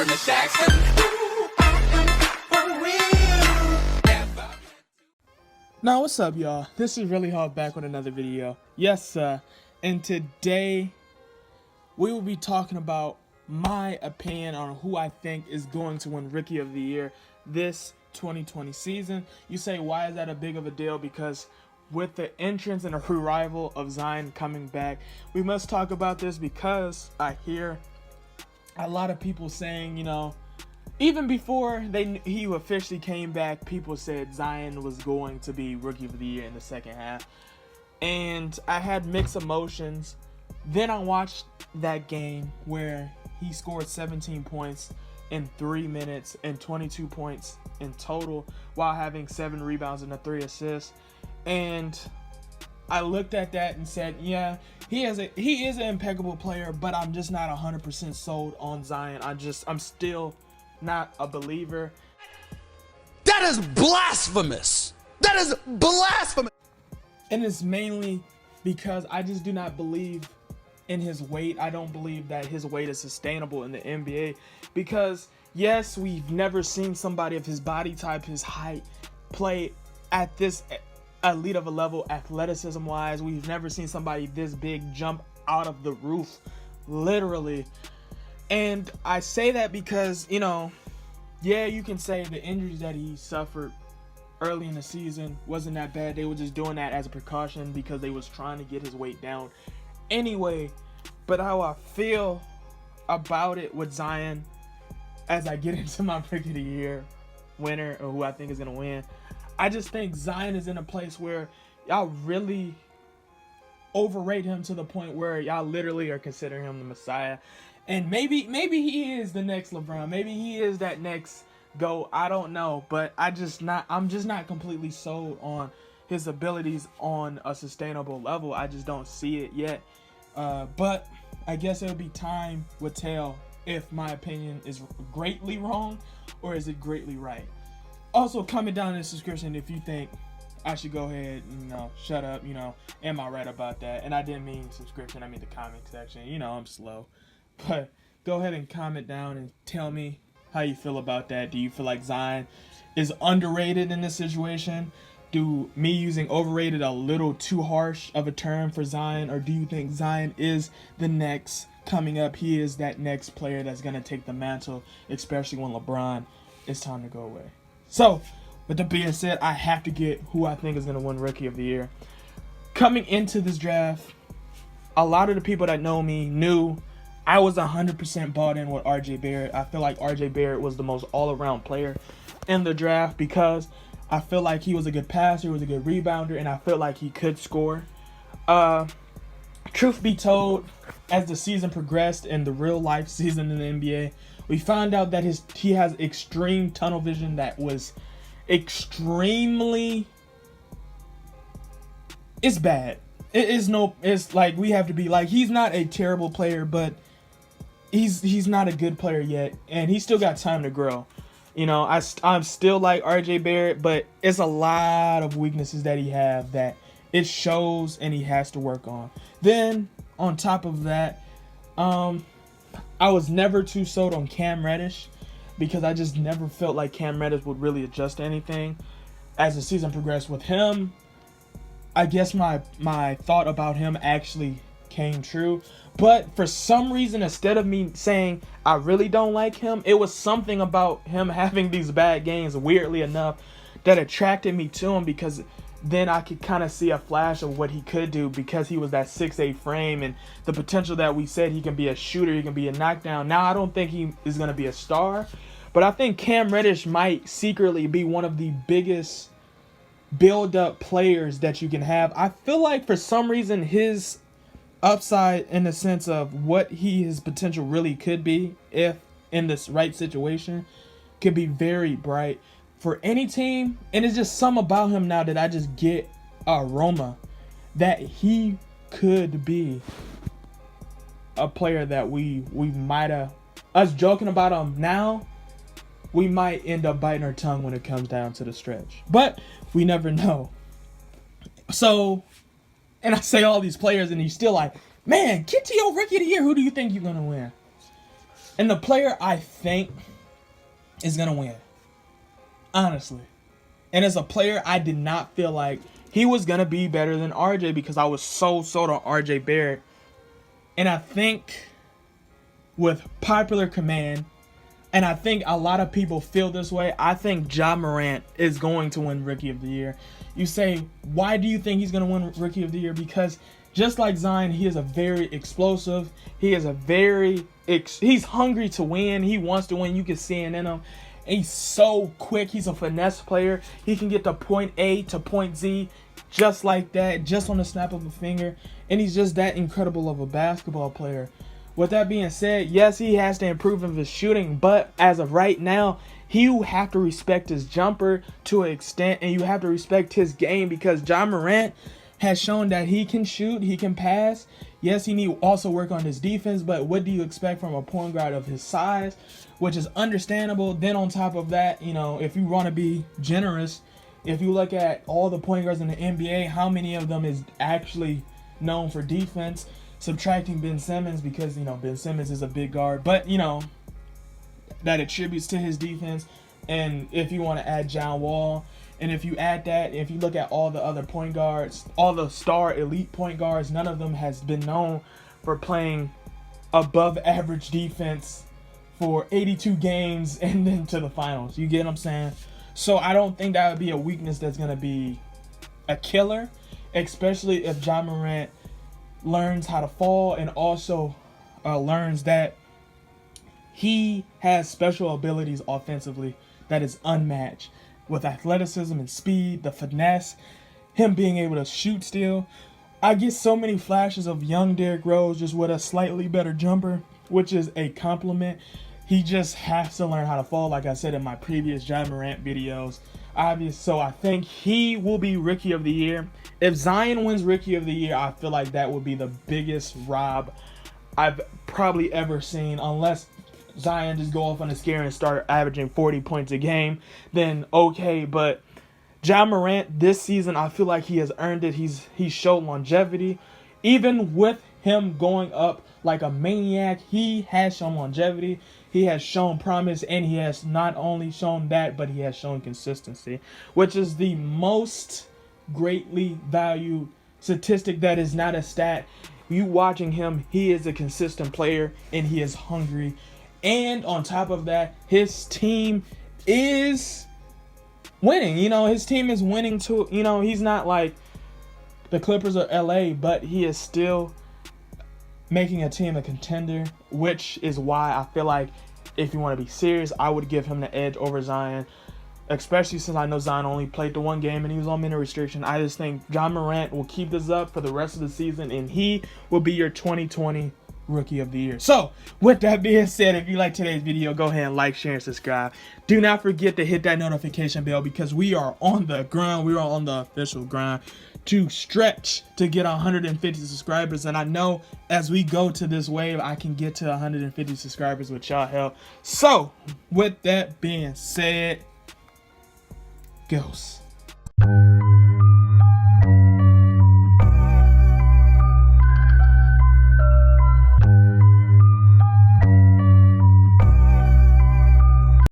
from the Jackson. Now what's up, y'all? This is Relly back with another video. Yes, and today we will be talking about my opinion on who I think is going to win Rookie of the Year this 2020 season. You say, why is that a big of a deal? Because with the entrance and a revival of Zion coming back, we must talk about this because I hear a lot of people saying, you know, even before he officially came back, people said Zion was going to be Rookie of the Year in the second half. And I had mixed emotions. Then I watched that game where he scored 17 points in 3 minutes and 22 points in total while having 7 rebounds and 3 assists. And I looked at that and said, yeah, he is an impeccable player, but I'm just not 100% sold on Zion. I'm still not a believer. That is blasphemous. That is blasphemous. And it's mainly because I just do not believe in his weight. I don't believe that his weight is sustainable in the NBA because, yes, we've never seen somebody of his body type, his height, play at this elite of a level athleticism wise. We've never seen somebody this big jump out of the roof, literally. And I say that because, you know, yeah, you can say the injuries that he suffered early in the season wasn't that bad. They were just doing that as a precaution because they was trying to get his weight down anyway. But how I feel about it with Zion as I get into my Rookie of the Year winner, or who I think is going to win, I just think Zion is in a place where y'all really overrate him to the point where y'all literally are considering him the Messiah. And maybe he is the next LeBron. Maybe he is that next GOAT. I don't know, but I'm just not completely sold on his abilities on a sustainable level. I just don't see it yet. But I guess it'll be time will tell if my opinion is greatly wrong or is it greatly right. Also, comment down in the description if you think I should go ahead and, you know, shut up, you know, am I right about that? And I didn't mean subscription, I mean the comment section. You know, I'm slow. But go ahead and comment down and tell me how you feel about that. Do you feel like Zion is underrated in this situation? Do me using overrated a little too harsh of a term for Zion? Or do you think Zion is the next coming up? He is that next player that's going to take the mantle, especially when LeBron is time to go away. So, with that being said, I have to get who I think is going to win Rookie of the Year. Coming into this draft, a lot of the people that know me knew I was 100% bought in with RJ Barrett. I feel like RJ Barrett was the most all-around player in the draft because I feel like he was a good passer, he was a good rebounder, and I feel like he could score. Truth be told, as the season progressed and the real-life season in the NBA, we found out that he has extreme tunnel vision that was extremely... It's bad. It's like we have to be like, he's not a terrible player, but he's not a good player yet, and he's still got time to grow. You know, I'm still like RJ Barrett, but it's a lot of weaknesses that he have that it shows and he has to work on. Then on top of that, I was never too sold on Cam Reddish because I just never felt like Cam Reddish would really adjust to anything. As the season progressed with him, I guess my thought about him actually came true. But for some reason, instead of me saying I really don't like him, it was something about him having these bad games, weirdly enough, that attracted me to him because then I could kind of see a flash of what he could do because he was that 6'8" frame and the potential that we said he can be a shooter, he can be a knockdown. Now, I don't think he is going to be a star, but I think Cam Reddish might secretly be one of the biggest build-up players that you can have. I feel like for some reason his upside in the sense of what his potential really could be if in this right situation could be very bright for any team. And it's just something about him now that I just get aroma that he could be a player that we might have, us joking about him now, we might end up biting our tongue when it comes down to the stretch, but we never know. So, and I say all these players and he's still like, man, get to your Rookie of the Year. Who do you think you're going to win? And the player I think is going to win, honestly. And as a player, I did not feel like he was going to be better than RJ because I was so sold on RJ Barrett. And I think with popular command, and I think a lot of people feel this way, I think Ja Morant is going to win Rookie of the Year. You say, why do you think he's going to win Rookie of the Year? Because just like Zion, he is a very explosive. He is a very, he's hungry to win. He wants to win. You can see it in him. He's so quick. He's a finesse player. He can get to point A to point Z just like that, just on the snap of a finger. And he's just that incredible of a basketball player. With that being said, yes, he has to improve in his shooting, but as of right now, you have to respect his jumper to an extent, and you have to respect his game because Ja Morant has shown that he can shoot, he can pass. Yes, he need to also work on his defense, but what do you expect from a point guard of his size, which is understandable. Then on top of that, you know, if you want to be generous, if you look at all the point guards in the NBA, how many of them is actually known for defense? Subtracting Ben Simmons because, you know, Ben Simmons is a big guard, but, you know, that attributes to his defense. And if you want to add John Wall, and if you add that, if you look at all the other point guards, all the star elite point guards, none of them has been known for playing above average defense for 82 games and then to the finals. You get what I'm saying? So I don't think that would be a weakness that's going to be a killer, especially if Ja Morant learns how to fall and also learns that he has special abilities offensively that is unmatched with athleticism and speed, the finesse, him being able to shoot still. I get so many flashes of young Derrick Rose just with a slightly better jumper, which is a compliment. He just has to learn how to fall, like I said in my previous Ja Morant videos. So I think he will be Rookie of the Year. If Zion wins Rookie of the Year, I feel like that would be the biggest rob I've probably ever seen, unless Zion just go off on a scare and start averaging 40 points a game, then okay. But Ja Morant this season, I feel like he has earned it. He's showed longevity. Even with him going up like a maniac, he has shown longevity. He has shown promise, and he has not only shown that, but he has shown consistency, which is the most greatly valued statistic that is not a stat. You watching him, he is a consistent player, and he is hungry. And on top of that, his team is winning. You know, his team is winning too. You know, he's not like the Clippers or LA, but he is still making a team a contender, which is why I feel like if you want to be serious, I would give him the edge over Zion, especially since I know Zion only played the one game and he was on minute restriction. I just think Ja Morant will keep this up for the rest of the season, and he will be your 2020 Rookie of the Year. So, with that being said, if you like today's video, go ahead and like, share, and subscribe. Do not forget to hit that notification bell because we are on the grind. We are on the official grind to stretch to get 150 subscribers. And I know as we go to this wave, I can get to 150 subscribers with y'all help. So, with that being said, goes.